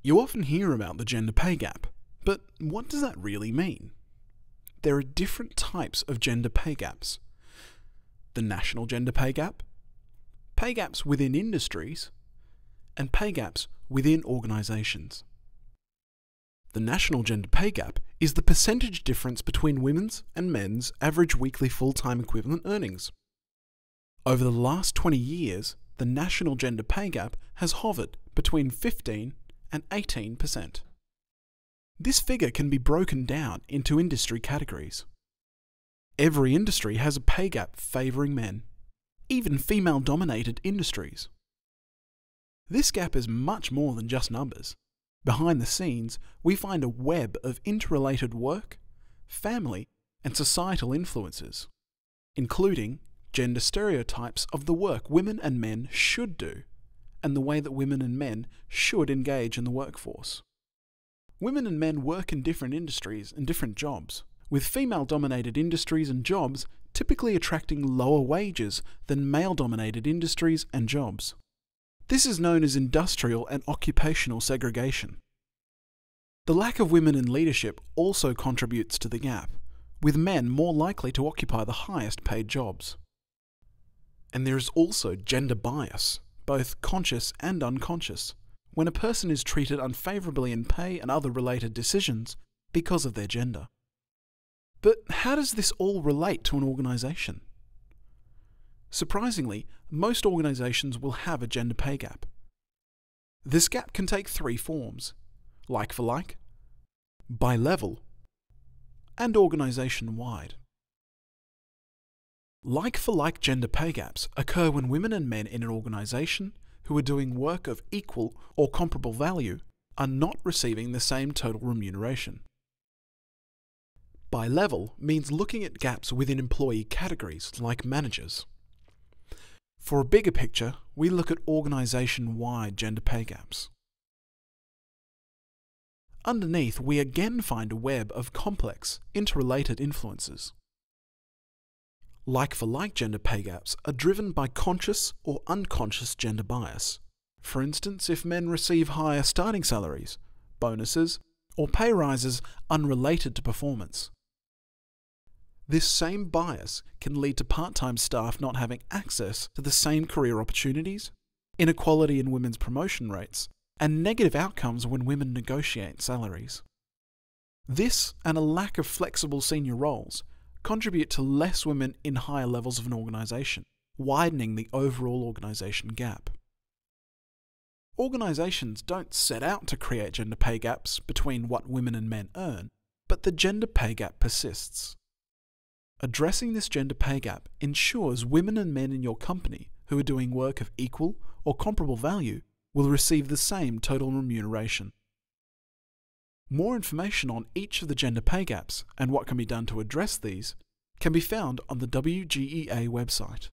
You often hear about the gender pay gap, but what does that really mean? There are different types of gender pay gaps. The national gender pay gap, pay gaps within industries, and pay gaps within organisations. The national gender pay gap is the percentage difference between women's and men's average weekly full-time equivalent earnings. Over the last 20 years, the national gender pay gap has hovered between 15 and 18%. This figure can be broken down into industry categories. Every industry has a pay gap favouring men, even female-dominated industries. This gap is much more than just numbers. Behind the scenes, we find a web of interrelated work, family, and societal influences, including gender stereotypes of the work women and men should do, and the way that women and men should engage in the workforce. Women and men work in different industries and different jobs, with female-dominated industries and jobs typically attracting lower wages than male-dominated industries and jobs. This is known as industrial and occupational segregation. The lack of women in leadership also contributes to the gap, with men more likely to occupy the highest paid jobs. And there is also gender bias, both conscious and unconscious, when a person is treated unfavourably in pay and other related decisions because of their gender. But how does this all relate to an organisation? Surprisingly, most organisations will have a gender pay gap. This gap can take three forms: like for like, by level, and organisation-wide. Like for like gender pay gaps occur when women and men in an organisation who are doing work of equal or comparable value are not receiving the same total remuneration. By level means looking at gaps within employee categories like managers. For a bigger picture, we look at organisation-wide gender pay gaps. Underneath, we again find a web of complex, interrelated influences. Like-for-like gender pay gaps are driven by conscious or unconscious gender bias. For instance, if men receive higher starting salaries, bonuses, or pay rises unrelated to performance. This same bias can lead to part-time staff not having access to the same career opportunities, inequality in women's promotion rates, and negative outcomes when women negotiate salaries. This and a lack of flexible senior roles contribute to less women in higher levels of an organisation, widening the overall organisation gap. Organisations don't set out to create gender pay gaps between what women and men earn, but the gender pay gap persists. Addressing this gender pay gap ensures women and men in your company who are doing work of equal or comparable value will receive the same total remuneration. More information on each of the gender pay gaps and what can be done to address these can be found on the WGEA website.